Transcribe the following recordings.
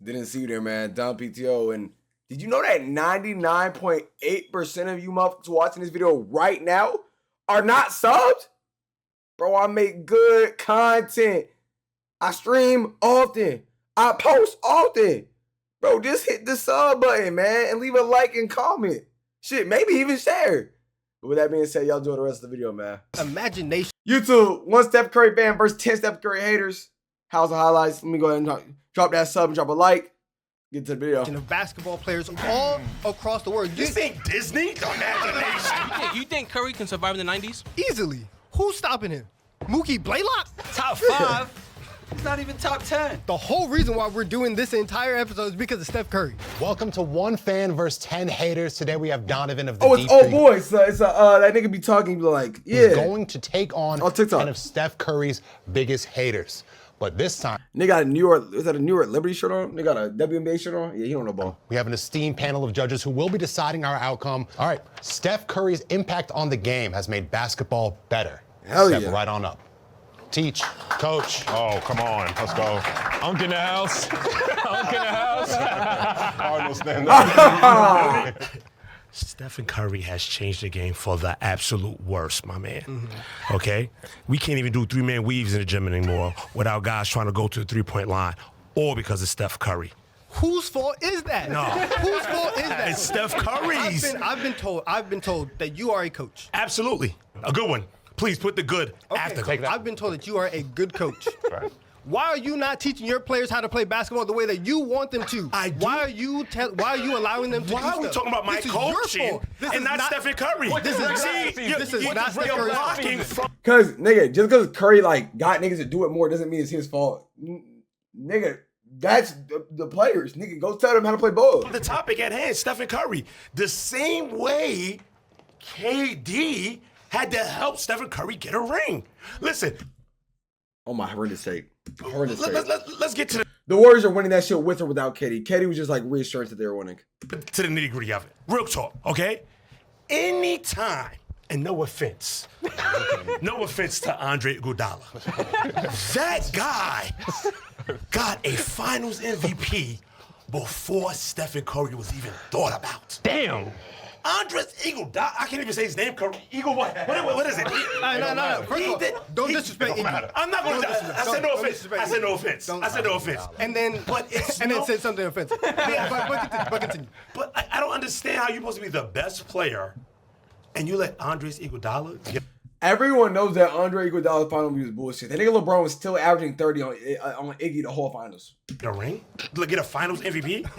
Didn't see you there, man. DomPTO. And did you know that 99.8% of you motherfuckers watching this video right now are not subbed? Bro, I make good content. I stream often. I post often. Bro, just hit the sub button, man, and leave a like and comment. Shit, maybe even share. But with that being said, y'all enjoy the rest of the video, man. Imagination. YouTube, 1 Steph Curry fan versus 10 Steph Curry haters. How's the highlights? Let me go ahead and drop that sub and drop a like. Get to the video. Of basketball players all across the world. You think Disney? Imagination. You think Curry can survive in the 90s? Easily. Who's stopping him? Mookie Blaylock? Top 5. He's not even top 10. The whole reason why we're doing this entire episode is because of Steph Curry. Welcome to 1 fan versus 10 haters. Today we have Donovan of the Deep Three. Boy, it's that nigga be talking like, yeah. He's going to take on one of Steph Curry's biggest haters. But this time, they got a New York, is that a New York Liberty shirt on? They got a WNBA shirt on? Yeah, he don't know ball. We have an esteemed panel of judges who will be deciding our outcome. All right, Steph Curry's impact on the game has made basketball better. Hell Step yeah. right on up. Teach, coach. Oh, come on, let's go. Unk in the house. Unk in the house. Cardinals stand up. Stephen Curry has changed the game for the absolute worst, my man. Okay? We can't even do 3-man weaves in the gym anymore without guys trying to go to the 3-point line, all because of Steph Curry. Whose fault is that? No. Whose fault is that? It's Steph Curry's. I've been told that you are a coach. Absolutely. A good one. Please put the good after. Take that. I've been told that you are a good coach. Right. Why are you not teaching your players how to play basketball the way that you want them to? Why are you allowing them to? Why are we talking about my coaching and not Stephen Curry? This is not Steph Curry's fault. Cause nigga, just because Curry like got niggas to do it more doesn't mean it's his fault. Nigga, that's the players. Nigga, go tell them how to play ball. The topic at hand, Stephen Curry. The same way KD had to help Stephen Curry get a ring. Listen. Oh my horrendous take. Let's get to the Warriors are winning that shit with or without KD. KD was just like reassurance that they were winning. To the nitty gritty of it. Real talk, okay? Anytime, and no offense to Andre Iguodala, that guy got a Finals MVP before Stephen Curry was even thought about. Damn. Andres Iguodala, I can't even say his name. Eagle what? What is it? No. First of all, don't disrespect Iggy. I'm not going to. I said no offense. I said no offense. I said no offense. And then said something offensive. But continue. But I don't understand how you're supposed to be the best player and you let Andres Iguodala get. Everyone knows that Andre Iguodala's final was bullshit. That nigga LeBron was still averaging 30 on Iggy the whole finals. The ring? Get a Finals MVP?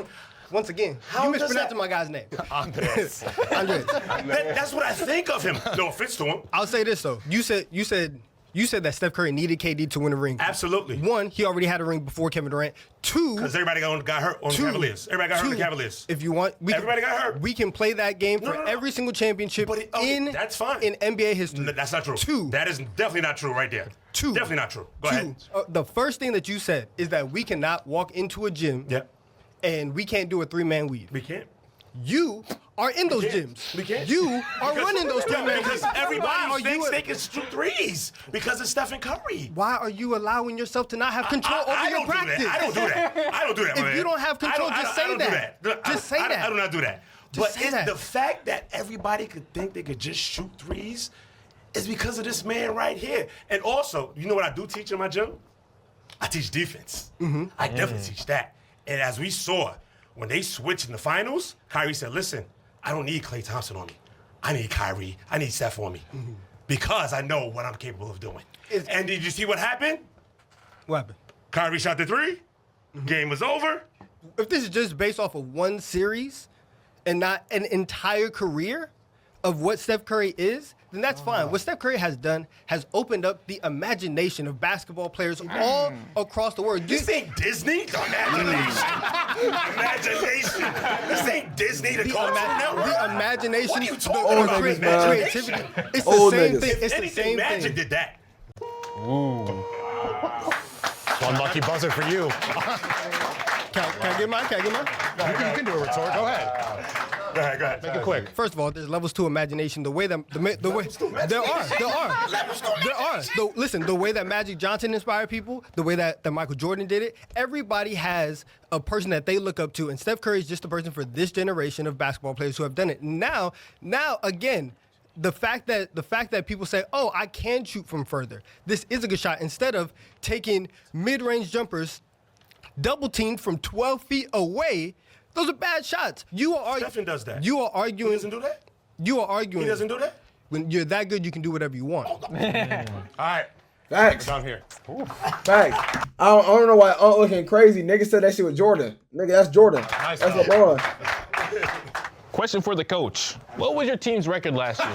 Once again, you mispronouncing my guy's name. Andres. That's what I think of him. No offense to him. I'll say this though. You said that Steph Curry needed KD to win a ring. Absolutely. 1, he already had a ring before Kevin Durant. 2, because everybody got hurt on the Cavaliers. Everybody got hurt on the Cavaliers. If you want, everybody got hurt. We can play that game for every single championship that's fine. in NBA history. No, that's not true. 2. That is definitely not true right there. 2. Definitely not true. Go ahead. The first thing that you said is that we cannot walk into a gym. Yep. And we can't do a 3-man weave. We can't. You are in those gyms. We can't. You are running those 3-man weaves. Because everybody thinks they can shoot threes because of Stephen Curry. Why are you allowing yourself to not have control over your practice? I don't do that. If you don't have control, just say that. Just say that. I do not do that. But the fact that everybody could think they could just shoot threes is because of this man right here. And also, you know what I do teach in my gym? I teach defense. I definitely teach that. And as we saw, when they switched in the finals, Kyrie said, listen, I don't need Klay Thompson on me. I need Kyrie. I need Steph on me. Because I know what I'm capable of doing. And did you see what happened? What happened? Kyrie shot the 3. Game was over. If this is just based off of one series and not an entire career of what Steph Curry is, then that's fine. What Steph Curry has done has opened up the imagination of basketball players all across the world. This ain't Disney? Imagination. Imagination. This ain't Disney, the Cartoon Network. The imagination. What are you talking about? Creativity. It's the same thing. It's the same Magic thing. did that. Ooh. One lucky buzzer for you. Can I get mine? You can do a retort. Go ahead. ahead. Make it quick. First of all, there's levels to imagination. The way that there are. Listen, the way that Magic Johnson inspired people, the way that Michael Jordan did it. Everybody has a person that they look up to, and Steph Curry is just the person for this generation of basketball players who have done it. Now again. The fact that people say, "Oh, I can shoot from further. This is a good shot," instead of taking mid-range jumpers, double teamed from 12 feet away, those are bad shots. Stephen does that. You are arguing. He doesn't do that? You are arguing. He doesn't do that? When you're that good, you can do whatever you want. All right. Facts. Down here. Facts. I don't know why Unc looking crazy. Nigga said that shit was Jordan. Nigga, that's Jordan. Nice That's job. LeBron. Question for the coach. What was your team's record last year?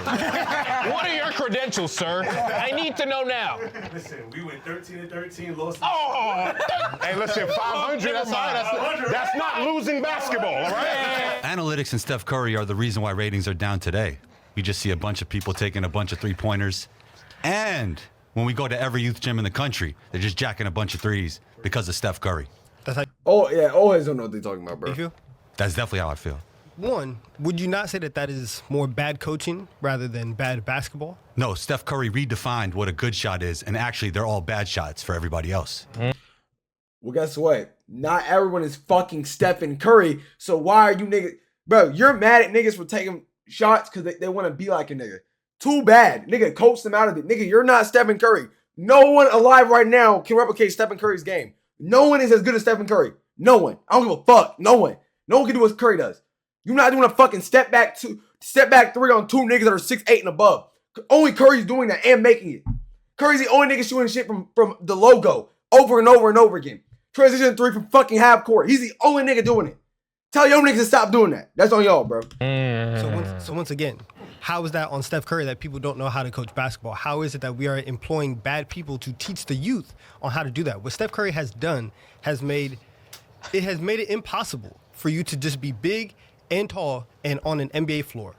What are your credentials, sir? I need to know now. Listen, we went 13-13, lost. Oh, Hey, listen, 500, that's all right. That's not losing basketball, all right? Analytics and Steph Curry are the reason why ratings are down today. You just see a bunch of people taking a bunch of three-pointers. And when we go to every youth gym in the country, they're just jacking a bunch of threes because of Steph Curry. That's how Oh, yeah. Always don't know what they're talking about, bro. you feel. That's definitely how I feel. One, would you not say that is more bad coaching rather than bad basketball? No, Steph Curry redefined what a good shot is, and actually they're all bad shots for everybody else. Well, guess what? Not everyone is fucking Stephen Curry. So why are you niggas? Bro, you're mad at niggas for taking shots because they want to be like a nigga. Too bad. Nigga, coach them out of it. Nigga, you're not Stephen Curry. No one alive right now can replicate Stephen Curry's game. No one is as good as Stephen Curry. No one. I don't give a fuck. No one. No one can do what Curry does. You're not doing a fucking step back three on two niggas that are 6'8" and above. Only Curry's doing that and making it. Curry's the only nigga shooting shit from the logo over and over and over again. Transition three from fucking half court. He's the only nigga doing it. Tell your niggas to stop doing that. That's on y'all, bro. So once again, how is that on Steph Curry that people don't know how to coach basketball? How is it that we are employing bad people to teach the youth on how to do that? What Steph Curry has done has made it impossible for you to just be big and tall and on an NBA floor.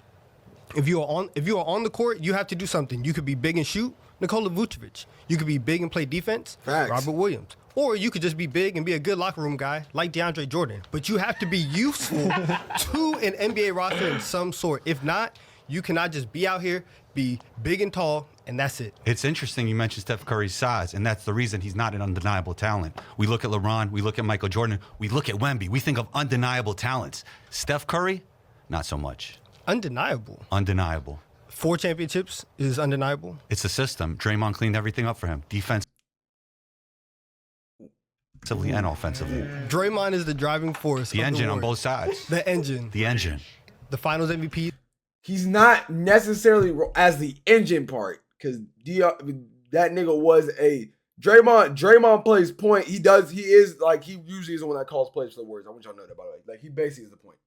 If you are on the court, you have to do something. You could be big and shoot, Nikola Vucevic. You could be big and play defense, Facts. Robert Williams. Or you could just be big and be a good locker room guy like DeAndre Jordan. But you have to be useful to an NBA roster in some sort. If not, you cannot just be out here, be big and tall, and that's it. It's interesting you mentioned Steph Curry's size, and that's the reason he's not an undeniable talent. We look at LeBron, we look at Michael Jordan, we look at Wemby. We think of undeniable talents. Steph Curry, not so much. Undeniable. Undeniable. 4 championships is undeniable. It's the system. Draymond cleaned everything up for him. Defensively and offensively. Draymond is the driving force. The of engine the on Warriors. both sides. The engine. The engine. The Finals MVP. He's not necessarily as the engine part because that nigga was a Draymond plays point. He is like he usually is the one that calls plays for the Warriors. I want y'all to know that, by the way. Like he basically is the point.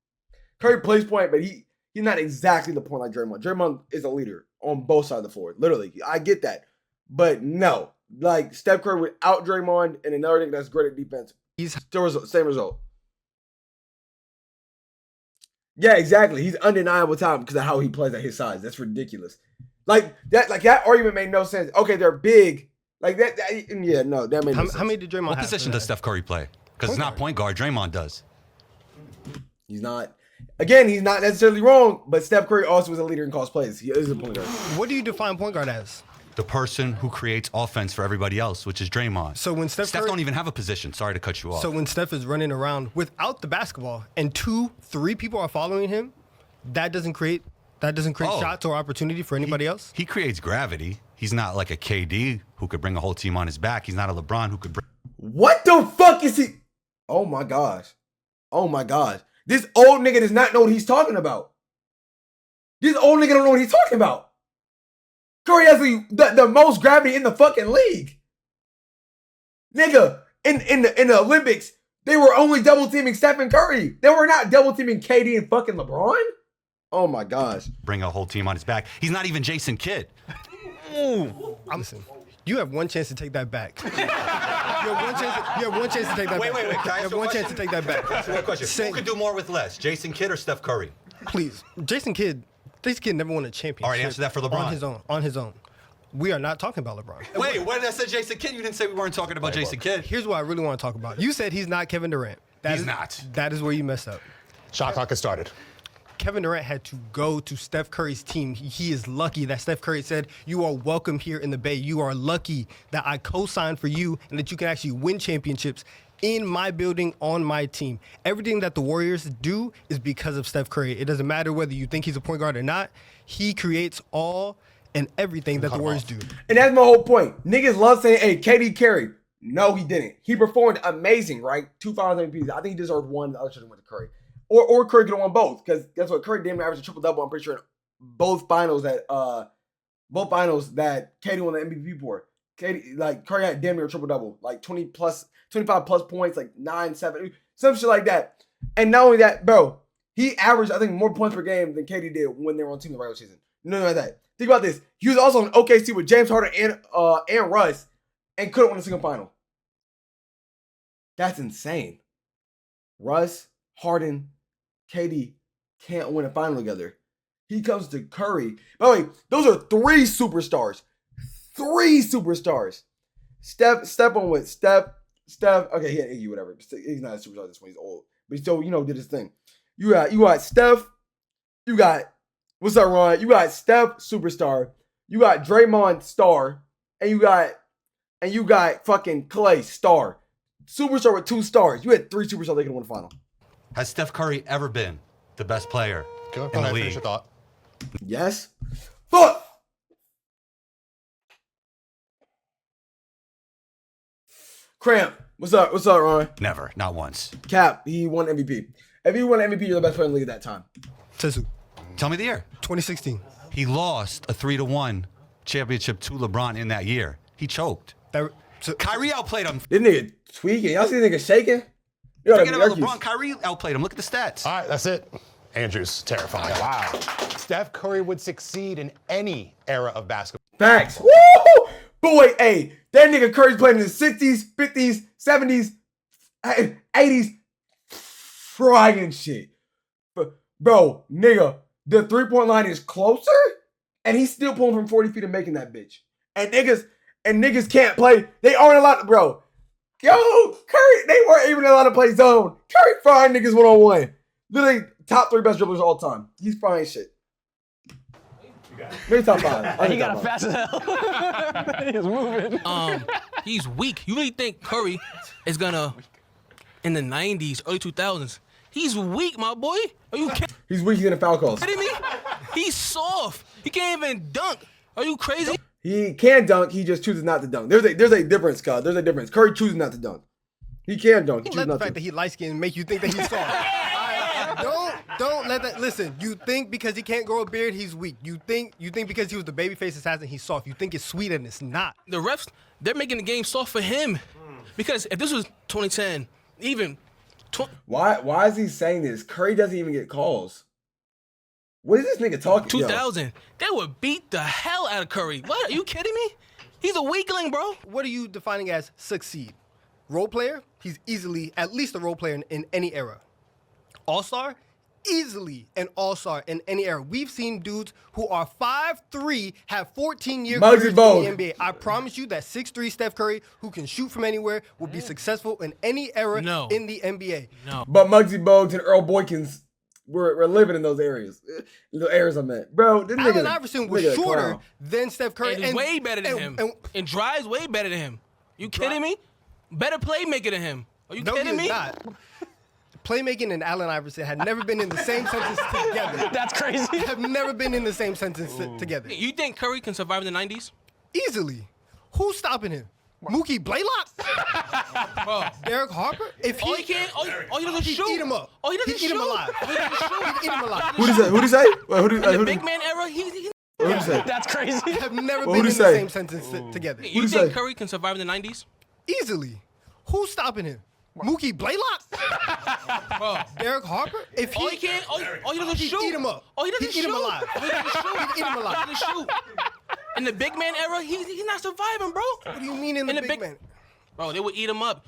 Curry plays point, but he's not exactly the point like Draymond. Draymond is a leader on both sides of the floor. Literally, I get that, but no, like Steph Curry without Draymond and another nigga that's great at defense, He's still same result. Yeah, exactly. He's undeniable talent because of how he plays at his size. That's ridiculous. Like that argument made no sense. Okay, they're big. Like that yeah, no, that made no sense. how many did Draymond What have? position does Steph Curry play? Because it's not point guard. Draymond does. He's not. Again, he's not necessarily wrong, but Steph Curry also is a leader and calls plays. He is a point guard. What do you define point guard as? The person who creates offense for everybody else, which is Draymond. So when Steph Curry, don't even have a position. Sorry to cut you off. So when Steph is running around without the basketball and 2-3 people are following him, that doesn't create shots or opportunity for anybody else? He creates gravity. He's not like a KD who could bring a whole team on his back. He's not a LeBron who could bring. What the fuck is he? Oh my gosh. Oh my gosh. This old nigga does not know what he's talking about. This old nigga don't know what he's talking about. Curry has the most gravity in the fucking league. Nigga, in the Olympics, they were only double teaming Stephen Curry. They were not double teaming KD and fucking LeBron. Oh my gosh. Bring a whole team on his back. He's not even Jason Kidd. Listen, you have one chance to take that back. You have one chance to take that back. Wait. You have one chance to take that back. One question. Who could do more with less, Jason Kidd or Steph Curry? Please, Jason Kidd never won a championship. All right, answer that for LeBron. On his own. We are not talking about LeBron. Wait, when I said Jason Kidd, you didn't say we weren't talking about Jason Kidd. Here's what I really want to talk about. You said he's not Kevin Durant. He's not. That is where you messed up. Shot clock has started. Kevin Durant had to go to Steph Curry's team. He is lucky that Steph Curry said, "You are welcome here in the Bay. You are lucky that I co-signed for you and that you can actually win championships in my building, on my team." Everything that the Warriors do is because of Steph Curry. It doesn't matter whether you think he's a point guard or not. He creates all and everything that the Warriors do. And that's my whole point. Niggas love saying, hey, KD carried. No, he didn't. He performed amazing, right? 2 finals MVPs. I think he deserved one. The other should have went to Curry. Or Curry could have won both. Because guess what? Curry damn near averaged a triple-double, I'm pretty sure, in both finals that KD won the MVP for. Curry had damn near a triple-double. Like 25 plus points, like 9, 7, some shit like that. And not only that, bro, he averaged, I think, more points per game than KD did when they were on team in the regular season. None of that. Think about this. He was also in OKC with James Harden and Russ and couldn't win a single final. That's insane. Russ, Harden, KD can't win a final together. He comes to Curry. By the way, those are 3 superstars. 3 superstars. Step on with Steph. Okay, he had Iggy, whatever. He's not a superstar at this point. He's old. But he still, did his thing. You got Steph. You got, what's up, Ron? You got Steph, superstar. You got Draymond, star. And you got fucking Clay, star. Superstar with 2 stars. You had 3 superstars that could win the final. Has Steph Curry ever been the best player in the league? Finish your thought. Yes. Fuck. Cramp. What's up, Ron? Never, not once. Cap, he won MVP. If he won MVP, you're the best player in the league at that time. Tesu, Tell me the year. 2016. He lost a 3-1 championship to LeBron in that year. He choked. Kyrie outplayed him. This nigga tweaking. Y'all see this nigga shaking? Yo, Forget about LeBron. Kyrie outplayed him. Look at the stats. All right, that's it. Andrew's terrifying. Wow. Steph Curry would succeed in any era of basketball. Facts. Woo! Boy, hey, that nigga Curry's playing in the 60s, 50s, 70s, 80s. Frying shit. Bro, nigga, the 3-point line is closer, and he's still pulling from 40 feet and making that bitch. And niggas can't play. They aren't allowed to, bro. Yo, Curry, they weren't even allowed to play zone. Curry frying niggas one-on-one. Literally top 3 best dribblers of all time. He's frying shit. Maybe top 5. He got fast as hell. He's moving. He's weak. You really think Curry is gonna in the 90s, early 2000s? He's weak, my boy. Are you kidding? He's weak in the foul calls. Me? He's soft. He can't even dunk. Are you crazy? He can dunk. He just chooses not to dunk. There's a difference, cuz. There's a difference. Curry chooses not to dunk. He can dunk. He Don't chooses let not the fact to. that he light skinned make you think that he's soft. Don't let that. Listen, you think because he can't grow a beard, he's weak. You think because he was the babyface assassin, he's soft. You think it's sweet and it's not. The refs, they're making the game soft for him. Because if this was 2010, even... Why is he saying this? Curry doesn't even get calls. What is this nigga talking? 2000, they would beat the hell out of Curry. What? Are you kidding me? He's a weakling, bro. What are you defining as succeed? Role player? He's easily at least a role player in any era. All-star? Easily an all-star in any era. We've seen dudes who are 5'3", have 14-year careers in the NBA. I promise you that 6'3" Steph Curry, who can shoot from anywhere, will be successful in any era in the NBA. No. But Muggsy Bogues and Earl Boykins were living in those areas. The areas I'm at. Bro, this Allen nigga, Iverson was shorter than Steph Curry. And he's way better than him. And Dry's way better than him. You kidding me? Better playmaker than him. Are you kidding me? Not. Playmaking and Allen Iverson had never been in the same sentence together. That's crazy. Have never been in the same sentence together. You think Curry can survive in the 90s? Easily. Who's stopping him? Mookie Blaylock? Bro. Derek Harper? If All he doesn't he'd shoot. eat him up. All he doesn't He'd eat him shoot. alive. All he doesn't shoot. He'd eat him alive. Who'd he say? In the big man era, he Who'd he say? That's crazy. Have never Who'd been in he the say? same sentence together. You he think say? Curry can survive in the 90s? Easily. Who's stopping him? Mookie Blaylock? Bro. Derek Harper? If All he doesn't he'd shoot. eat him up. All he doesn't He'd eat shoot. him alive. All he doesn't shoot. He'd eat him alive. He doesn't shoot. In the big man era, he's not surviving, bro. What do you mean in the big man? Bro, they would eat him up.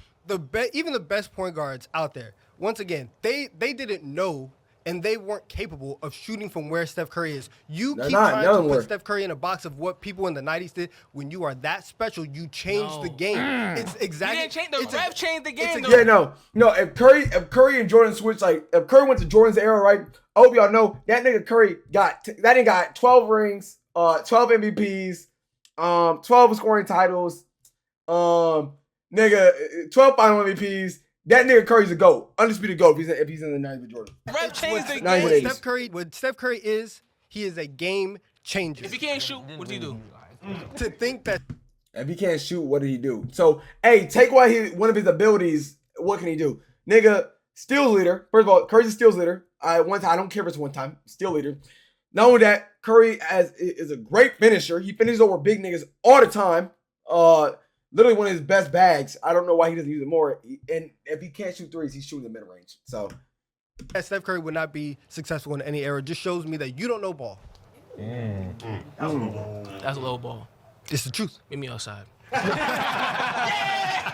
Even the best point guards out there, once again, they didn't know and they weren't capable of shooting from where Steph Curry is. You They're keep not. trying None to of them put were. Steph Curry in a box of what people in the 90s did. When you are that special, you change the game. It's exactly. He didn't change, the ref changed the game. a- though. Yeah, no. If Curry and Jordan switched, like if Curry went to Jordan's era, right? I hope y'all know that nigga Curry got 12 rings, 12 MVPs, 12 scoring titles, 12 final MVPs. That nigga Curry's a GOAT, undisputed GOAT if he's in the 90s with Jordan. Ref changed the Not even game. 80s. What Steph Curry is, he is a game changer. If he can't shoot, what does he do? To think that If he can't shoot, what did he do? So, hey, take away one of his abilities. What can he do? Nigga, steals leader. First of all, Curry's a steals leader. I don't care if it's one time. Steal leader. Not only that, Curry is a great finisher. He finishes over big niggas all the time. Literally one of his best bags. I don't know why he doesn't use it more. And if he can't shoot threes, he's shooting the mid range. So Steph Curry would not be successful in any era just shows me that you don't know ball. That's a low ball. It's the truth. Meet me outside. All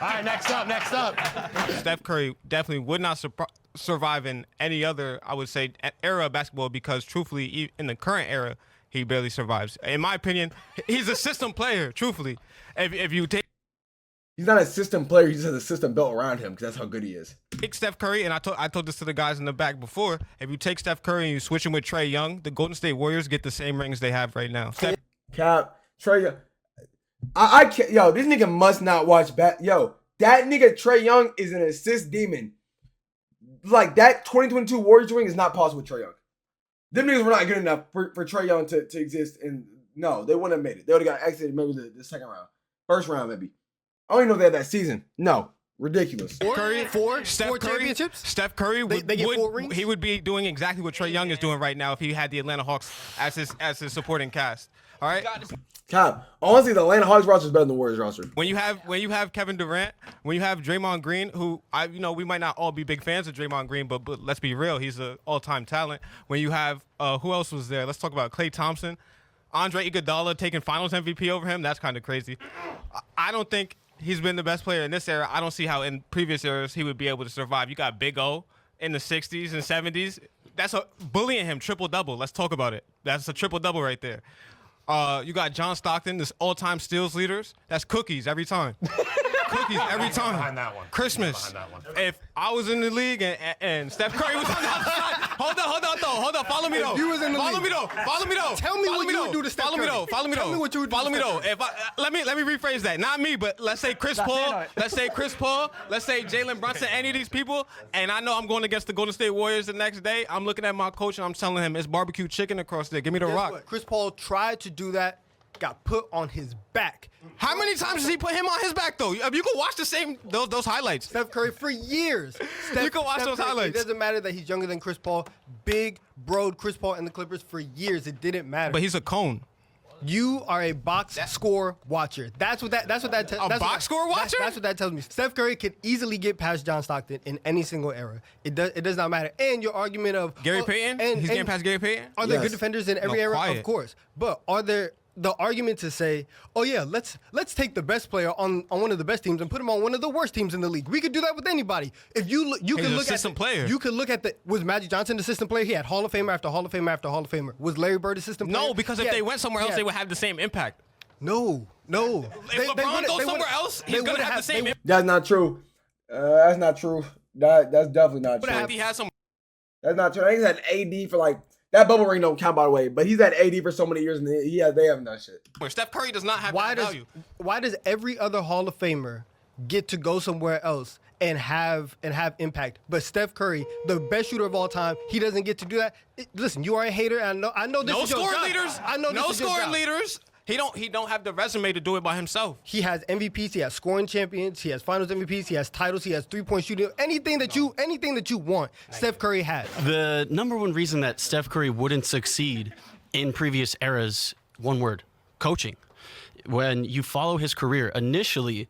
right, next up. Steph Curry definitely would not survive in any other, I would say, era of basketball because, truthfully, in the current era, he barely survives. In my opinion, he's a system player, truthfully. If you take he's not a system player. He just has a system built around him because that's how good he is. Steph Curry, and I told this to the guys in the back before, if you take Steph Curry and you switch him with Trae Young, the Golden State Warriors get the same rings they have right now. Cap, Trae Young. I can't. Yo, this nigga must not watch Yo, that nigga Trae Young is an assist demon. Like, that 2022 Warriors ring is not possible with Trae Young. Them niggas were not good enough for Trae Young to exist. And no, they wouldn't have made it. They would have got exited maybe the second round. First round, maybe. I don't even know if they had that season. No. Ridiculous. Four Steph Curry, championships? Steph Curry They get 4 rings? he would be doing exactly what Trae Young is doing right now if he had the Atlanta Hawks as his supporting cast. All right. Cap, honestly, the Atlanta Hawks roster is better than the Warriors roster. When you have Kevin Durant, when you have Draymond Green, who we might not all be big fans of Draymond Green, but let's be real, he's an all-time talent. When you have who else was there? Let's talk about Klay Thompson, Andre Iguodala taking Finals MVP over him. That's kind of crazy. I don't think he's been the best player in this era. I don't see how in previous eras he would be able to survive. You got Big O in the 60s and 70s. That's bullying him, triple-double. Let's talk about it. That's a triple-double right there. You got John Stockton, this all-time steals leaders. That's cookies every time. Cookies every time. Behind that one. Christmas. Behind that one. If I was in the league and Steph Curry was on the other side, hold on. Follow me though. If you was in the Follow league. me though. Tell me what you would do to Steph Curry. Follow me though. Tell me what you would do to Follow me Steph though. If let me rephrase that. Not me, but let's say Chris Paul. Let's say Jalen Brunson. Any of these people, and I know I'm going against the Golden State Warriors the next day. I'm looking at my coach and I'm telling him it's barbecue chicken across there. Give me the Guess rock. what? Chris Paul tried to do that, got put on his back. How many times does he put him on his back though? You can watch those highlights. Steph Curry for years. You can watch those highlights. It doesn't matter that he's younger than Chris Paul. Big broed Chris Paul and the Clippers for years. It didn't matter. But he's a cone. You are a box score watcher. That's what that box score watcher? That's what that tells me. Steph Curry could easily get past John Stockton in any single era. It does not matter. And your argument of Gary Payton? He's getting past Gary Payton? Are there Yes. good defenders in every era? quiet. Of course. But are there the argument to say, oh yeah, let's take the best player on one of the best teams and put him on one of the worst teams in the league. We could do that with anybody. If you He's can an look assistant at player. You could look at was Magic Johnson the assistant player? He had Hall of Famer after Hall of Famer after Hall of Famer. Was Larry Bird assistant player? No, because if they went somewhere else, they would have the same impact. No. If LeBron goes somewhere else, he's going to have the same impact. That's not true. That's not true. That's definitely not true. If he has some. That's not true. I think he's had AD for like that bubble ring don't count by the way, but he's had AD for so many years and they haven't done shit. Steph Curry does not have Why that does value. why does every other Hall of Famer get to go somewhere else and have impact? But Steph Curry, the best shooter of all time, he doesn't get to do that. Listen, you are a hater. And I know this No is your scoring job. leaders. I know this No is your scoring job. leaders. He don't have the resume to do it by himself. He has MVPs, he has scoring champions, he has finals MVPs, he has titles, he has 3-point shooting. Anything that you want, Steph Curry has. The number one reason that Steph Curry wouldn't succeed in previous eras, one word, coaching. When you follow his career, initially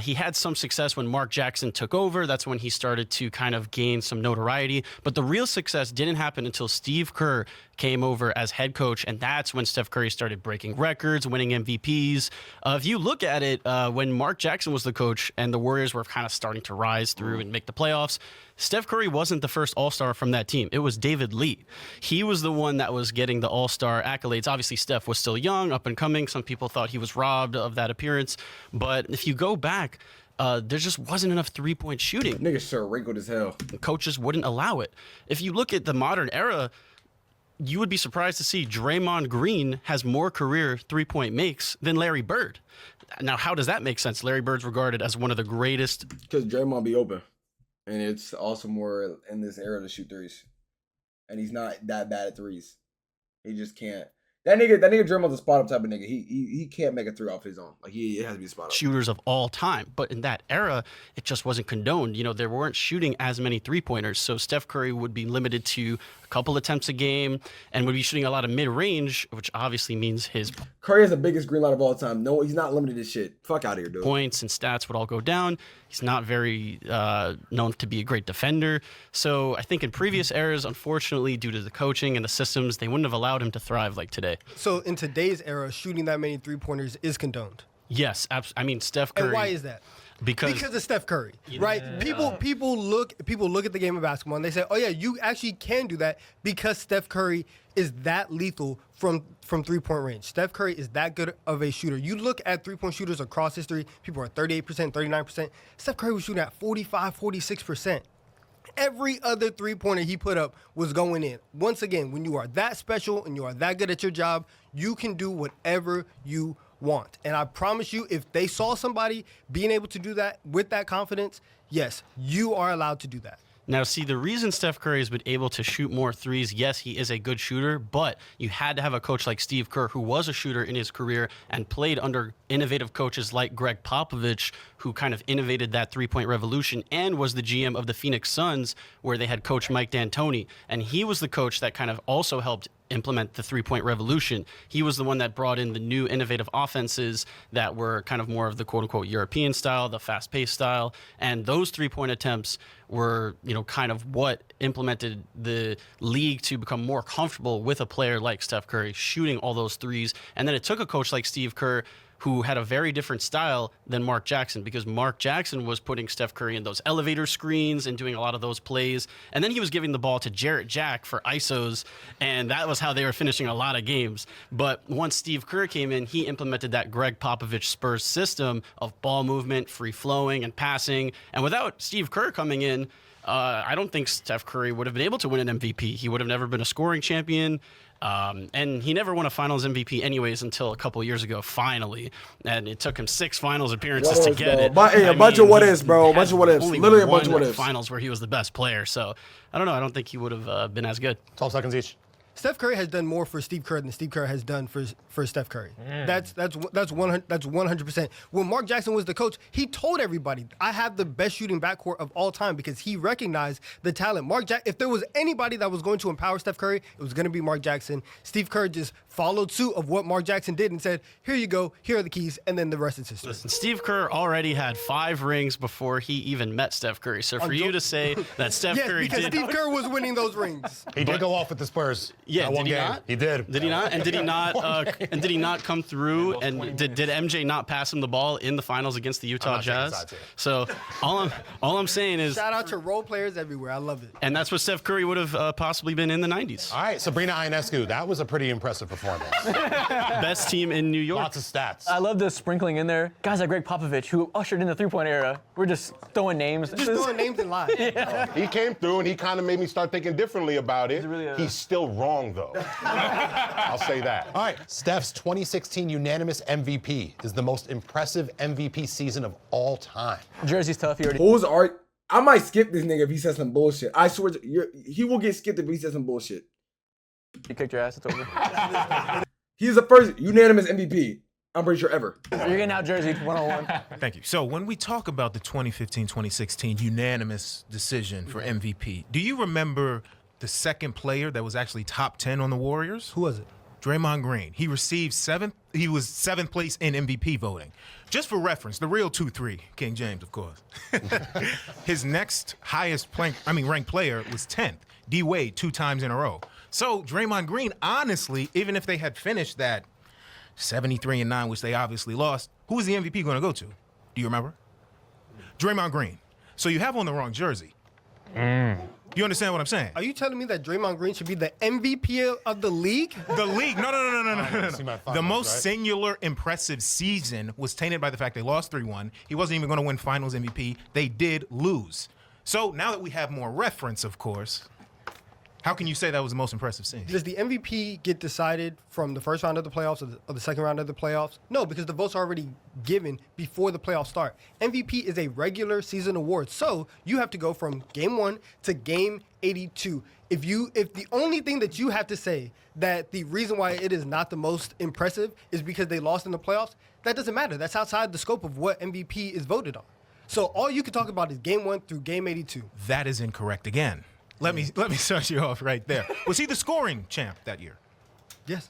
he had some success when Mark Jackson took over. That's when he started to kind of gain some notoriety. But the real success didn't happen until Steve Kerr came over as head coach, and that's when Steph Curry started breaking records, winning MVPs. If you look at it, when Mark Jackson was the coach and the Warriors were kind of starting to rise through and make the playoffs, Steph Curry wasn't the first All-Star from that team. It was David Lee. He was the one that was getting the All-Star accolades. Obviously, Steph was still young, up and coming. Some people thought he was robbed of that appearance. But if you go back, there just wasn't enough three-point shooting. Nigga sure wrinkled as hell. Coaches wouldn't allow it. If you look at the modern era, you would be surprised to see Draymond Green has more career three-point makes than Larry Bird. Now, how does that make sense? Larry Bird's regarded as one of the greatest. Because Draymond be open. And it's also more in this era to shoot threes. And he's not that bad at threes. He just can't. That nigga Draymond's a spot up type of nigga. He can't make a three off his own. Like it has to be a spot up. Shooters of all time. But in that era, it just wasn't condoned. You know, there weren't shooting as many three-pointers. So Steph Curry would be limited to a couple attempts a game and would be shooting a lot of mid-range, which obviously means his Curry has the biggest green light of all time. No, he's not limited to shit. Fuck out of here, dude. points and stats would all go down. He's not very known to be a great defender. So I think in previous eras, unfortunately, due to the coaching and the systems, they wouldn't have allowed him to thrive like today. So in today's era, shooting that many three-pointers is condoned. Yes, I mean, Steph Curry. And why is that? Because of Steph Curry, right? People look at the game of basketball and they say, "Oh yeah, you actually can do that because Steph Curry is that lethal from three-point range. Steph Curry is that good of a shooter." You look at three-point shooters across history, people are 38%, 39%. Steph Curry was shooting at 45, 46%. Every other three-pointer he put up was going in. Once again, when you are that special and you are that good at your job, you can do whatever you want. And I promise you, if they saw somebody being able to do that with that confidence, yes, you are allowed to do that. Now, see, the reason Steph Curry has been able to shoot more threes, yes, he is a good shooter, but you had to have a coach like Steve Kerr, who was a shooter in his career and played under innovative coaches like Greg Popovich, who kind of innovated that three-point revolution and was the GM of the Phoenix Suns, where they had coach Mike D'Antoni. And he was the coach that kind of also helped implement the three-point revolution. He was the one that brought in the new innovative offenses that were kind of more of the quote-unquote European style, the fast-paced style. And those three-point attempts were, kind of what implemented the league to become more comfortable with a player like Steph Curry shooting all those threes. And then it took a coach like Steve Kerr, who had a very different style than Mark Jackson, because Mark Jackson was putting Steph Curry in those elevator screens and doing a lot of those plays. And then he was giving the ball to Jarrett Jack for ISOs, and that was how they were finishing a lot of games. But once Steve Kerr came in, he implemented that Greg Popovich Spurs system of ball movement, free flowing, and passing. And without Steve Kerr coming in, I don't think Steph Curry would have been able to win an MVP. He would have never been a scoring champion. And he never won a finals MVP anyways until a couple years ago, finally. And it took him 6 finals appearances to get it. A bunch of what ifs, bro. A bunch of what ifs. Literally a bunch of what ifs. Finals where he was the best player. So, I don't know. I don't think he would have been as good. 12 seconds each. Steph Curry has done more for Steve Kerr than Steve Kerr has done for Steph Curry. That's 100%. When Mark Jackson was the coach, he told everybody, "I have the best shooting backcourt of all time," because he recognized the talent. If there was anybody that was going to empower Steph Curry, it was going to be Mark Jackson. Steve Kerr just followed suit of what Mark Jackson did and said, "Here you go, here are the keys," and then the rest is history. Listen, Steve Kerr already had 5 rings before he even met Steph Curry. So for you to say that Steph Curry because Steve Kerr was winning those rings. He did go off with the Spurs. Yeah, one game. Not? He did. Did he not? And did he not? And did he not come through? And did MJ not pass him the ball in the finals against the Utah Jazz? So all I'm saying is, shout out to role players everywhere. I love it. And that's what Steph Curry would have possibly been in the 90s. All right, Sabrina Ionescu, that was a pretty impressive performance. Best team in New York. Lots of stats. I love the sprinkling in there. Guys like Greg Popovich, who ushered in the three-point era. We're just throwing names. Just throwing names in line. Yeah. He came through and he kind of made me start thinking differently about it. He's still wrong, though. I'll say that. All right, Steph's 2016 unanimous MVP is the most impressive MVP season of all time. Jersey's tough. He already. I might skip this nigga if he says some bullshit. I swear, he will get skipped if he says some bullshit. You kicked your ass. It's over. He's the first unanimous MVP, I'm pretty sure, ever. You're getting out Jersey 101. Thank you. So when we talk about the 2015-2016 unanimous decision for MVP, do you remember the second player that was actually top 10 on the Warriors? Who was it? Draymond Green. He received he was 7th place in MVP voting. Just for reference, the real 2-3, King James, of course. His next highest ranked player was 10th, D Wade, 2 times in a row. So Draymond Green, honestly, even if they had finished that 73-9, which they obviously lost, who is the MVP going to go to? Do you remember? Draymond Green. So you have on the wrong jersey. You understand what I'm saying? Are you telling me that Draymond Green should be the MVP of the league? The league? No. The most singular impressive season was tainted by the fact they lost 3-1. He wasn't even going to win Finals MVP. They did lose. So now that we have more reference, of course, how can you say that was the most impressive season? Does the MVP get decided from the first round of the playoffs or the second round of the playoffs? No, because the votes are already given before the playoffs start. MVP is a regular season award, so you have to go from game 1 to game 82. If the only thing that you have to say that the reason why it is not the most impressive is because they lost in the playoffs, that doesn't matter. That's outside the scope of what MVP is voted on. So all you can talk about is game 1 through game 82. That is incorrect again. Let me start you off right there. Was he the scoring champ that year? Yes.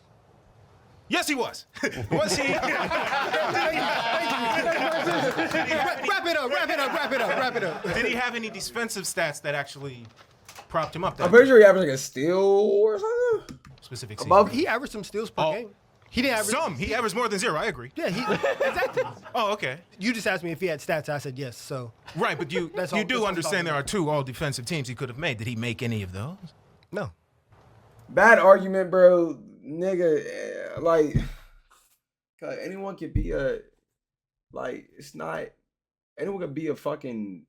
Yes, he was. Was he? Wrap it up. Did he have any defensive stats that actually propped him up? I'm pretty sure he averaged like a steal or something. Specific above. He averaged some steals per game. He didn't average some. He averaged more than 0. I agree. Yeah, exactly. Oh, okay. You just asked me if he had stats. I said yes. So right, but you do understand there are 2 all-defensive teams he could have made. Did he make any of those? No. Bad argument, bro. Nigga, like, anyone could be it's not, anyone could be a fucking,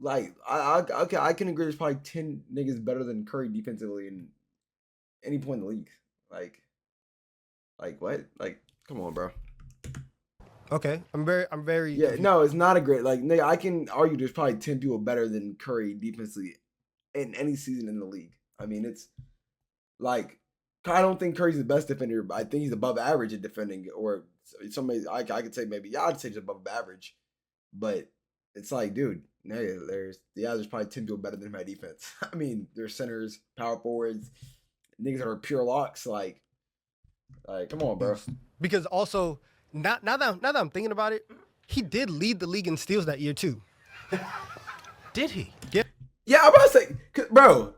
like, I can agree there's probably 10 niggas better than Curry defensively in any point in the league. Like what? Like, come on, bro. Okay, I'm very. Yeah, no, it's not a great, like, nigga, I can argue there's probably 10 people better than Curry defensively in any season in the league. I mean, it's like, I don't think Curry's the best defender, but I think he's above average at defending, or somebody I could say maybe, yeah, I'd say he's above average, but it's like, dude, there's probably 10 people better than him at defense. I mean, there's centers, power forwards, niggas that are pure locks, like, come on, bro. Because also, now that I'm thinking about it, he did lead the league in steals that year too. Did he? Yeah, I'm about to say, bro.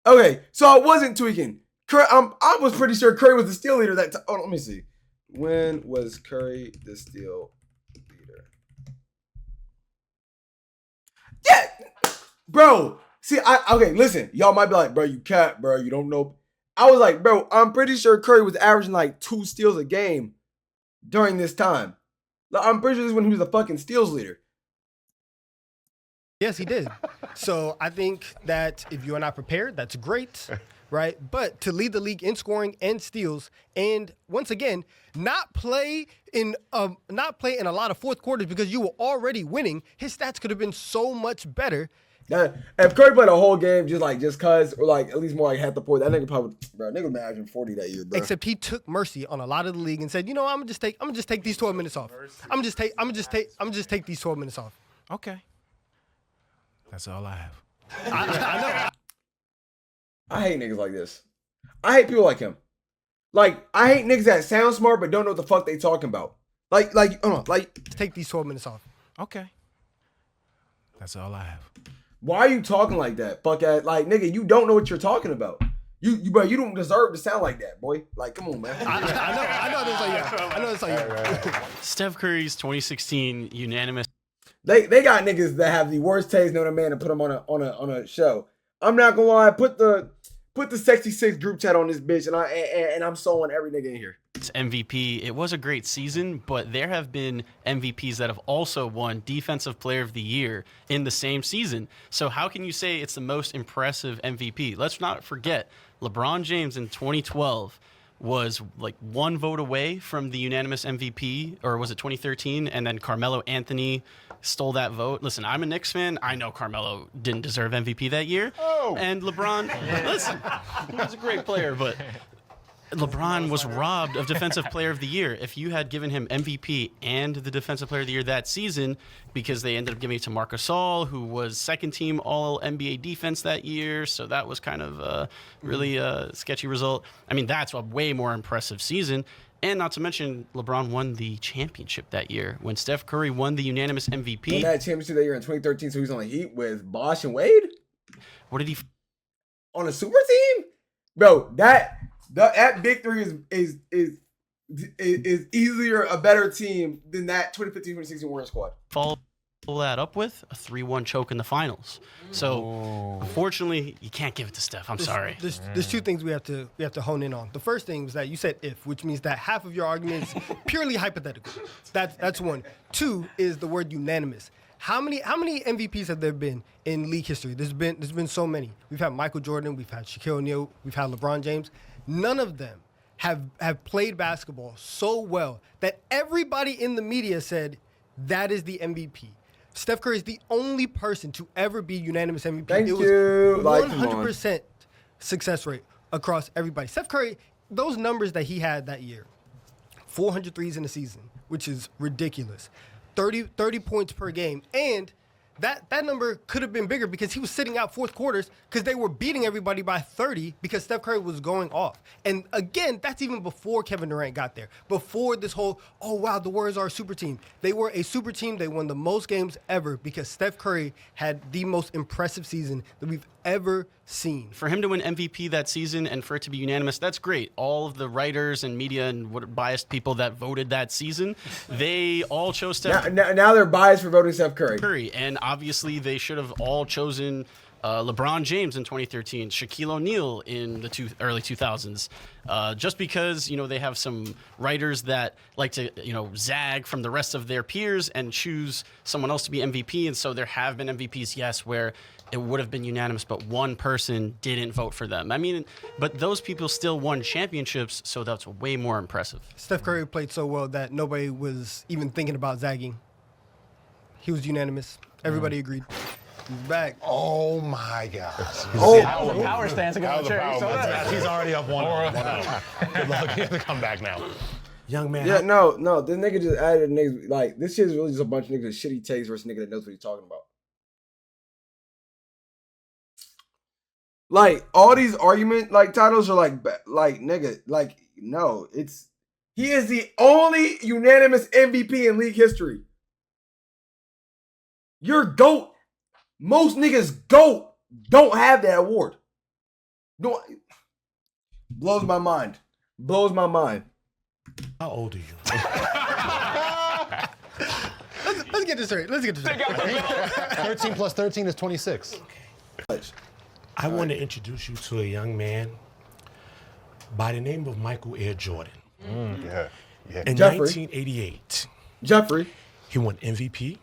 Okay, so I wasn't tweaking. I was pretty sure Curry was the steal leader that time. Oh, let me see. When was Curry the steal leader? Yeah, bro. See, okay, listen. Y'all might be like, bro, you cat, bro. You don't know. I was like, bro, I'm pretty sure Curry was averaging like 2 steals a game during this time. Like, I'm pretty sure this is when he was the fucking steals leader. Yes, he did. So I think that if you are not prepared, that's great, right? But to lead the league in scoring and steals, and once again, not play in a lot of fourth quarters because you were already winning, his stats could have been so much better. If Curry played a whole game just cause, or like at least more like half the point, that nigga probably, bro, nigga was averaging 40 that year, bro. Except he took mercy on a lot of the league and said, you know, I'm gonna just take these 12 minutes off. I'm gonna just take these 12 minutes off. Okay. That's all I have. I know. I hate niggas like this. I hate people like him. Like, I hate niggas that sound smart but don't know what the fuck they talking about. Like, take these 12 minutes off. Okay. That's all I have. Why are you talking like that? Fuck ass, like, nigga, you don't know what you're talking about. You don't deserve to sound like that, boy. Like, come on, man. I know this like you. Steph Curry's 2016 unanimous. They got niggas that have the worst taste known to man and put them on a show. I'm not gonna lie, put the 66 group chat on this bitch and I'm sewing every nigga in here. It's MVP. It was a great season, but there have been MVPs that have also won Defensive Player of the Year in the same season. So how can you say it's the most impressive MVP? Let's not forget, LeBron James in 2012 was like 1 vote away from the unanimous MVP, or was it 2013? And then Carmelo Anthony stole that vote. Listen, I'm a Knicks fan. I know Carmelo didn't deserve MVP that year. Oh. And LeBron, listen, he was a great player, but LeBron was robbed of Defensive Player of the Year. If you had given him MVP and the Defensive Player of the Year that season, because they ended up giving it to Marc Gasol, who was second-team All-NBA defense that year, so that was kind of a really sketchy result. I mean, that's a way more impressive season. And not to mention, LeBron won the championship that year when Steph Curry won the unanimous MVP. Won that championship that year in 2013, so he was on the Heat with Bosh and Wade? What did he... On a super team? Bro, that big three is easier a better team than that 2015-2016 Warriors squad. Follow that up with a 3-1 choke in the finals. So, unfortunately, you can't give it to Steph. I'm sorry. There's two things we have to hone in on. The first thing was that you said if, which means that half of your argument is purely hypothetical. That's one. Two is the word unanimous. How many MVPs have there been in league history? There's been so many. We've had Michael Jordan, we've had Shaquille O'Neal, we've had LeBron James. None of them have played basketball so well that everybody in the media said that is the MVP. Steph Curry is the only person to ever be unanimous MVP. Thank it you. was 100% success rate across everybody. Steph Curry, those numbers that he had that year, 400 threes in a season, which is ridiculous. 30 points per game. And that number could have been bigger because he was sitting out fourth quarters because they were beating everybody by 30 because Steph Curry was going off. And again, that's even before Kevin Durant got there. Before this whole, oh, wow, the Warriors are a super team. They were a super team. They won the most games ever because Steph Curry had the most impressive season that we've ever seen. For him to win MVP that season and for it to be unanimous, that's great. All of the writers and media and what biased people that voted that season, they all chose Steph. Now they're biased for voting Steph Curry. And obviously they should have all chosen LeBron James in 2013, Shaquille O'Neal in the early 2000s, just because, they have some writers that like to, zag from the rest of their peers and choose someone else to be MVP. And so there have been MVPs, yes, where it would have been unanimous, but one person didn't vote for them. I mean, but those people still won championships, so that's way more impressive. Steph Curry played so well that nobody was even thinking about zagging. He was unanimous. Everybody agreed. He's back. Oh my God. That was a power stance against the chair. He's already up 1-0. Good luck. He has to come back now. Young man. Yeah, no. This nigga just added niggas. Like, this shit is really just a bunch of niggas with shitty takes versus nigga that knows what he's talking about. Like, all these argument titles are like nigga, no, he is the only unanimous MVP in league history. You're GOAT. Most niggas GOAT don't have that award. Blows my mind. How old are you? Let's get this straight. 13 plus 13 is 26. I want to introduce you to a young man by the name of Michael Air Jordan. In Jeffrey. 1988, Jeffrey. he won MVP,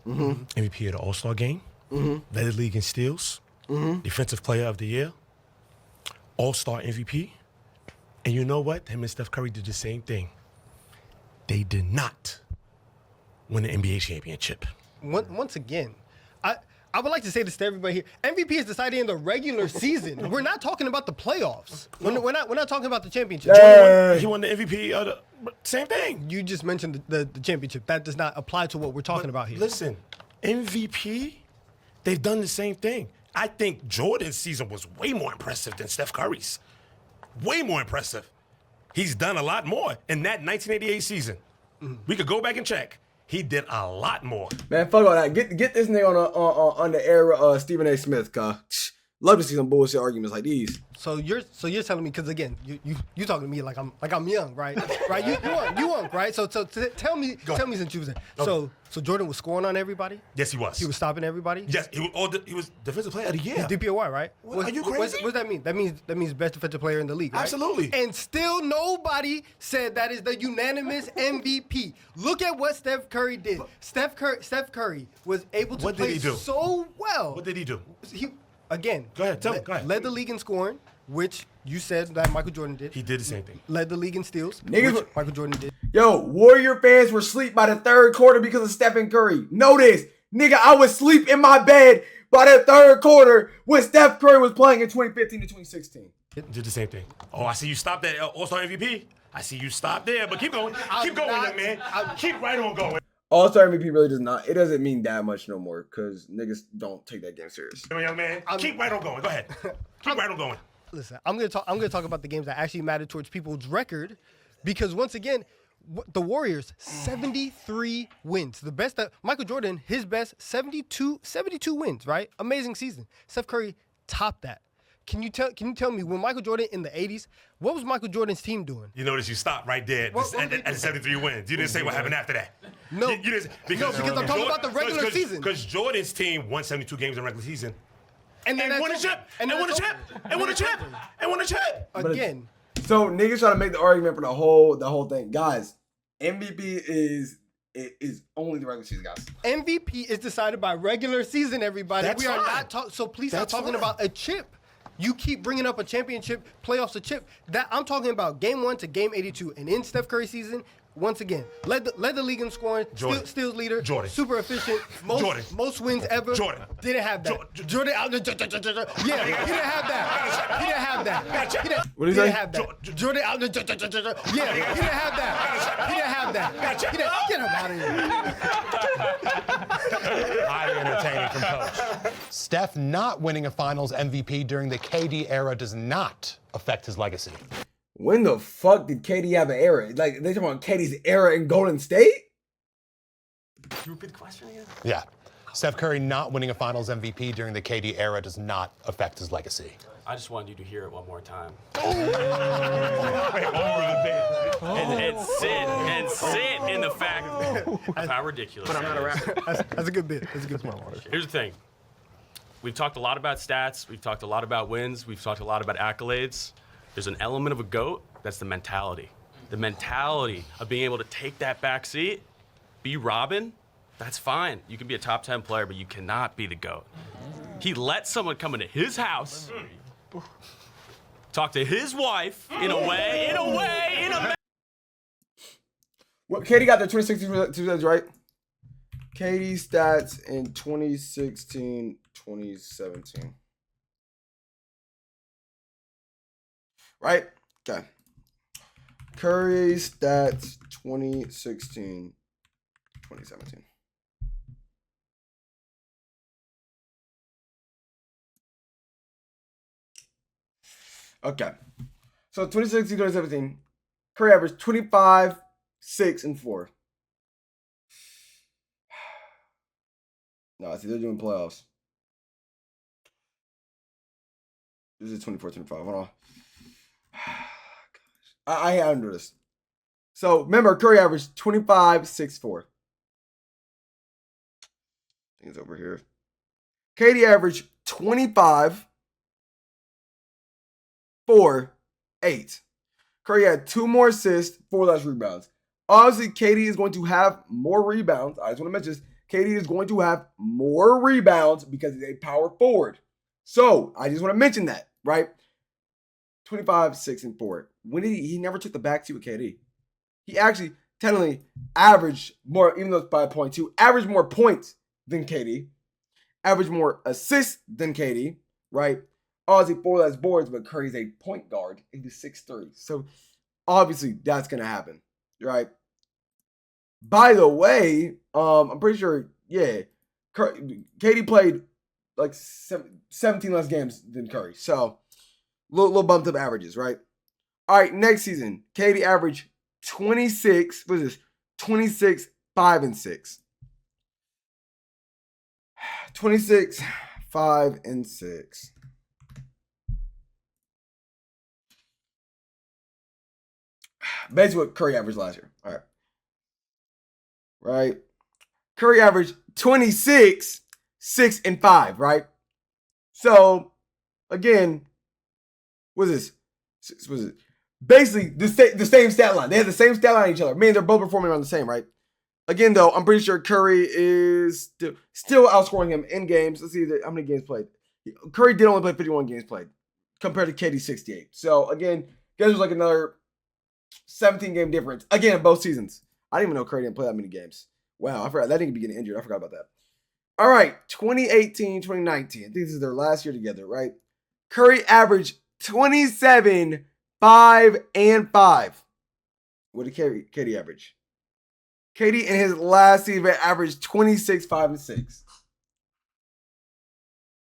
MVP of the All-Star Game, led the league in steals, Defensive Player of the Year, All-Star MVP. And you know what? Him and Steph Curry did the same thing. They did not win the NBA championship. Once again, I would like to say this to everybody here. MVP is decided in the regular season. We're not talking about the playoffs. We're not talking about the championship. He won the MVP of the same thing. You just mentioned the championship. That does not apply to what we're talking about here. Listen, MVP, they've done the same thing. I think Jordan's season was way more impressive than Steph Curry's. Way more impressive. He's done a lot more in that 1988 season. We could go back and check. He did a lot more. Man, fuck all that. Get this nigga on the era of Stephen A. Smith, cuz. Love to see some bullshit arguments like these. So you're telling me, because again, you talking to me like I'm young, right? Right? You young, right? So tell me since you was there. Okay. So Jordan was scoring on everybody? Yes, he was. He was stopping everybody? Yes, he was Defensive Player of the Year. DPOY, right? Are you crazy? What does that mean? That means best defensive player in the league, right? Absolutely. And still nobody said that is the unanimous MVP. Look at what Steph Curry did. Steph Curry was able to play so well. What did he do? Again, go ahead, tell me. Go ahead. Led the league in scoring, which you said that Michael Jordan did. He did the same thing. Led the league in steals, which Michael Jordan did. Yo, Warrior fans were asleep by the third quarter because of Stephen Curry. Know this. Nigga, I was asleep in my bed by the third quarter when Steph Curry was playing in 2015 to 2016. Did the same thing. Oh, I see you stopped at All-Star MVP. I see you stopped there, but keep going. Keep going, young man. Keep right on going. All-Star MVP really does not. It doesn't mean that much no more because niggas don't take that game serious. Young man, keep right on going. Go ahead. Keep right on going. Listen, I'm gonna talk about the games that actually matter towards people's record, because once again, the Warriors 73 wins. The best that Michael Jordan, his best 72 wins. Right, amazing season. Steph Curry topped that. Can you tell me when Michael Jordan in the 80s, what was Michael Jordan's team doing? You notice you stopped right there at the 73 wins. You didn't say what happened after that. No, you didn't, because I'm talking about the regular season. Because Jordan's team won 72 games in the regular season. And won a chip. And won a chip. And won a chip. And won a chip. Again. So niggas trying to make the argument for the whole thing. Guys, MVP is only the regular season, guys. MVP is decided by regular season, everybody. That's we are fine. not talking. So please stop That's talking fine. about a chip. You keep bringing up a championship, playoffs, a chip. That I'm talking about game 1 to game 82, and in Steph Curry season, once again, led the league in scoring, steals leader, super efficient, most wins ever. Didn't have that. Jordan, yeah, he didn't have that. He didn't have that. What did he say? Have that. Jordan, yeah, he didn't have that. He didn't have that. Get him out of here. Highly entertaining from Coach. Steph not winning a Finals MVP during the KD era does not affect his legacy. When the fuck did KD have an era? Like, they talking about KD's era in Golden State? Can you repeat the question again? Yeah. Steph Curry not winning a Finals MVP during the KD era does not affect his legacy. I just wanted you to hear it one more time. And sit in the fact of how ridiculous. But I'm not a rapper. That's a good bit. That's a good point. Here's the thing. We've talked a lot about stats. We've talked a lot about wins. We've talked a lot about accolades. There's an element of a GOAT. That's the mentality. The mentality of being able to take that back seat, be Robin. That's fine. You can be a top 10 player, but you cannot be the GOAT. He let someone come into his house, talk to his wife in a way. Well, KD got their 2016 results, right? KD stats in 2016, 2017. Right? Okay. Curry stats 2016, 2017. Okay. So 2016, 2017, Curry averaged 25, 6, and 4. No, I see they're doing playoffs. This is 24, 25. Hold on. I had under this. So remember, Curry averaged 25, 6, 4. I think it's over here. KD averaged 25, 4, 8. Curry had 2 more assists, 4 less rebounds. Obviously, KD is going to have more rebounds. I just want to mention this. KD is going to have more rebounds because he's a power forward. So I just want to mention that, right? 25, 6, and 4. When did he never took the backseat with KD. He actually technically averaged more, even though it's by 0.2, averaged more points than KD, averaged more assists than KD, right? Obviously, 4 less boards, but Curry's a point guard. He was 6'3". So obviously that's gonna happen, right? By the way, I'm pretty sure, yeah, KD played like 17 less games than Curry. So little bumped up averages, right? All right, next season, KD averaged 26, what is this? 26, 5, and 6. 26, 5, and 6. Basically what Curry averaged last year. All right. Right? Curry averaged 26, 6, and 5, right? So, again, what is this? What is it? Basically, the same stat line. They have the same stat line on each other. Man, they're both performing around the same, right? Again, though, I'm pretty sure Curry is still outscoring him in games. Let's see how many games played. Curry did only play 51 games played compared to KD 68. So, again, guys, there's like another 17-game difference. Again, in both seasons. I didn't even know Curry didn't play that many games. Wow, I forgot. That didn't be getting injured. I forgot about that. All right, 2018, 2019. I think this is their last year together, right? Curry averaged 27, 5, and 5. What did KD average? KD in his last season averaged 26, 5, and 6. Is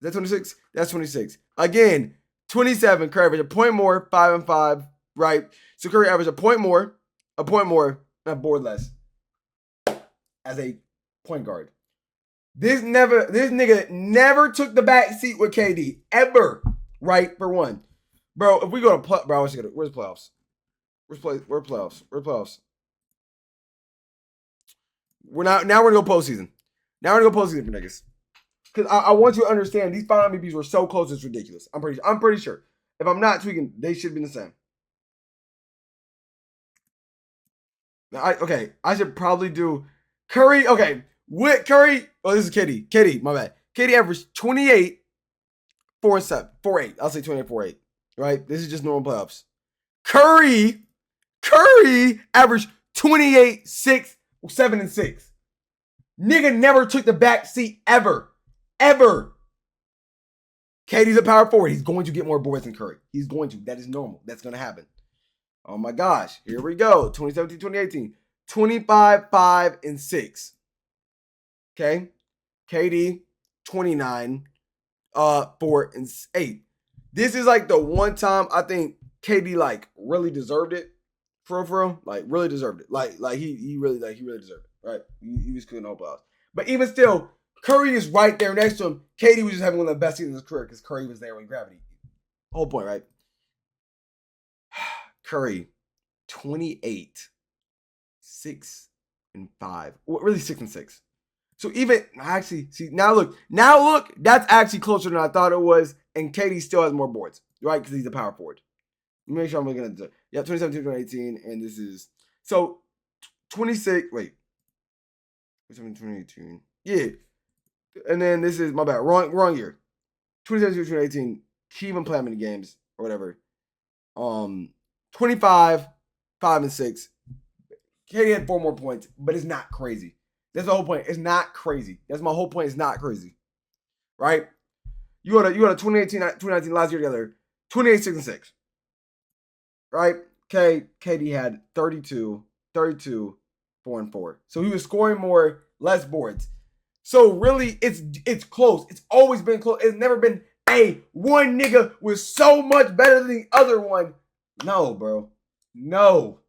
that 26? That's 26. Again, 27. Curry averaged a point more, 5 and 5, right? So Curry averaged a point more, and a board less as a point guard. This nigga never took the back seat with KD ever, right? For one, bro. If we go to where's playoffs? Where's playoffs? Where's playoffs? We're gonna go postseason. Now we're gonna go postseason for niggas. Because I want you to understand these final MVPs were so close, it's ridiculous. I'm pretty sure. If I'm not tweaking, they should be the same. Now, I should probably do Curry. Okay, with Curry. Oh, this is KD. KD, my bad. KD averaged 28, 4 and 7, 4 8. I'll say 28, 4 8. Right. This is just normal playoffs. Curry averaged 28, 6, 7 and 6. Nigga never took the back seat ever. KD's a power forward. He's going to get more boards than Curry. He's going to. That is normal. That's going to happen. Oh my gosh. Here we go. 2017, 2018. 25, 5, and 6. Okay. KD, 29, 4, and 8. This is like the one time I think KD like really deserved it. For real. Like really deserved it. Like he really deserved it. Right? He was cooking no playoffs. But even still, Curry is right there next to him. KD was just having one of the best seasons of his career because Curry was there when gravity. Whole point, right? Curry, 28, 6, and 5. Well, really 6 and 6. So even actually, see now look, that's actually closer than I thought it was, and KD still has more boards, right? Because he's a power forward. Let me make sure I'm looking at the 2017, 2018, and this is so 26. Wait, 2017, 2018. Yeah. And then this is, my bad, wrong year. 2017, 2018, he even played many games or whatever. 25, 5, and 6. KD had 4 more points, but it's not crazy. That's the whole point. It's not crazy. That's my whole point. It's not crazy. Right? You got a 2018, 2019 last year together, 28, 6, and 6. Right? KD had 32, 4, and 4. So he was scoring more, less boards. So really, it's close. It's always been close. It's never been, hey, one nigga was so much better than the other one. No, bro. No.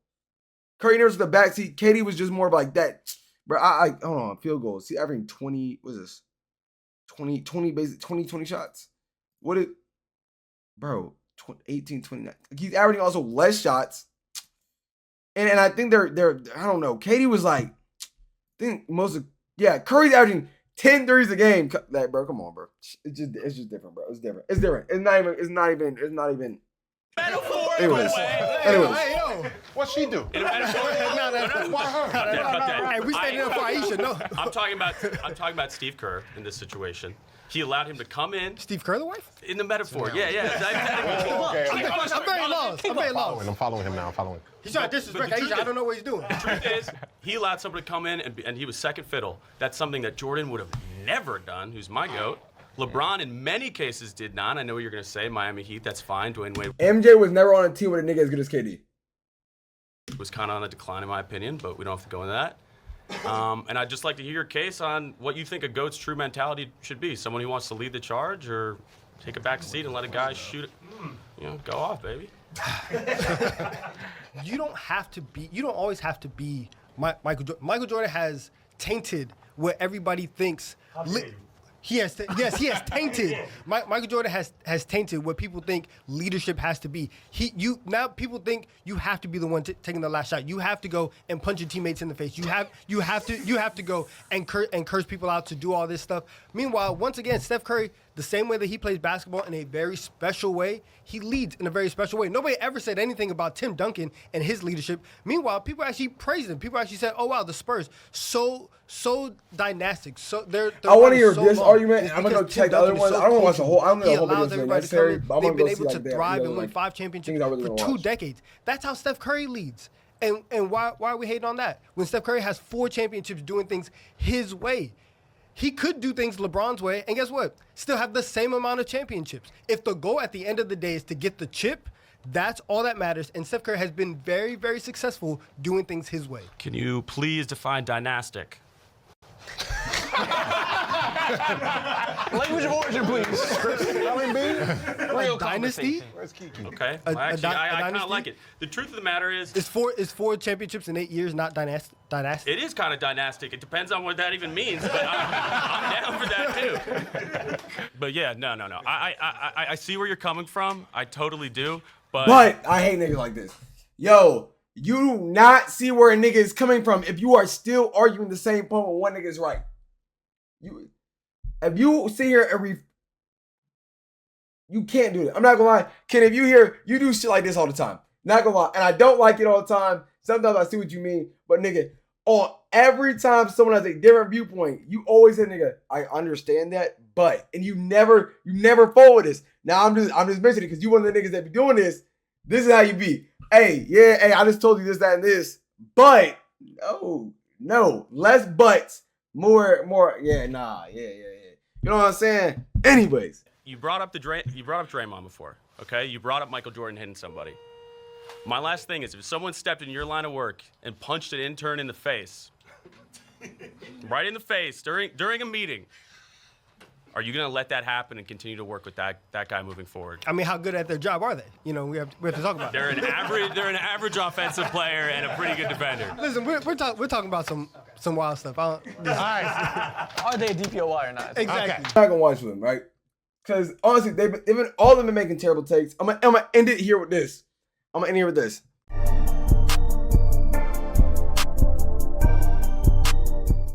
Curry never took the backseat. KD was just more of like that. Bro, I hold on, field goals. See, averaging 20, what is this? 20 shots. What it, bro, 18, 29. He's averaging also less shots. And I think they're I don't know. KD was like, I think Curry's averaging 10 threes a game. Like, bro, come on, bro. It's just different, bro. It's different. It's different. It's not even. Anyways. What'd she do? Hey, we standing up for Aisha. No. I'm talking about Steve Kerr in this situation. He allowed him to come in. Steve Kerr, the wife? In the metaphor, yeah. I'm very lost. I'm following him now. He's trying to disrespect Aisha. I don't know what he's doing. The truth is, he allowed somebody to come in and he was second fiddle. That's something that Jordan would have never done, who's my GOAT. LeBron in many cases did not. I know what you're going to say. Miami Heat, that's fine. Dwayne Wade MJ was never on a team with a nigga as good as KD. was kind of on a decline in my opinion, but we don't have to go into that. And I'd just like to hear your case on what you think a GOAT's true mentality should be. Someone who wants to lead the charge or take a back seat and let a guy shoot it, go off, baby. You don't always have to be Michael Jordan. Michael Jordan has tainted what everybody thinks. He has tainted. Michael Jordan has tainted what people think leadership has to be. Now people think you have to be the one taking the last shot. You have to go and punch your teammates in the face. You have to go and curse people out to do all this stuff. Meanwhile, once again, Steph Curry, the same way that he plays basketball in a very special way, he leads in a very special way. Nobody ever said anything about Tim Duncan and his leadership. Meanwhile, people actually praised him. People actually said, "Oh wow, the Spurs so dynastic." So I want to hear this argument. I'm gonna go check the other one. I don't want to watch the whole. I'm gonna go allows everybody to come in. They've been able to thrive and win 5 championships for 2 decades. That's how Steph Curry leads. And why are we hating on that? When Steph Curry has 4 championships doing things his way. he could do things LeBron's way, and guess what? Still have the same amount of championships. If the goal at the end of the day is to get the chip, that's all that matters. And Steph Curry has been very, very successful doing things his way. Can you please define dynastic? Language of origin, please. Real dynasty? Where's Kiki? Okay. Well, actually, I kind of like it. The truth of the matter is, It's four championships in 8 years, not dynastic. it is kind of dynastic. It depends on what that even means, but I'm down for that too. But yeah, no. I see where you're coming from. I totally do. But I hate niggas like this. Yo, you do not see where a nigga is coming from if you are still arguing the same point when one nigga is right. If you sit here and you can't do that. I'm not gonna lie. Ken, if you do shit like this all the time. Not gonna lie. And I don't like it all the time. Sometimes I see what you mean. But nigga, on every time someone has a different viewpoint, you always say, nigga, I understand that, but, and you never forward this. Now I'm just mentioning it because you one of the niggas that be doing this. This is how you be. Hey, I just told you this, that, and this. But no, less buts, more. Yeah. You know what I'm saying? Anyways, you brought up Draymond before, okay? You brought up Michael Jordan hitting somebody. My last thing is, if someone stepped in your line of work and punched an intern in the face, right in the face during a meeting, are you gonna let that happen and continue to work with that guy moving forward? I mean, how good at their job are they? You know, we have to talk about. They're an average offensive player and a pretty good defender. Listen, we're talking about some wild stuff. All right. Are they a DPOY or not? Exactly. I'm not gonna watch them, right? Because honestly, they've been all of them been making terrible takes. I'm gonna end it here with this.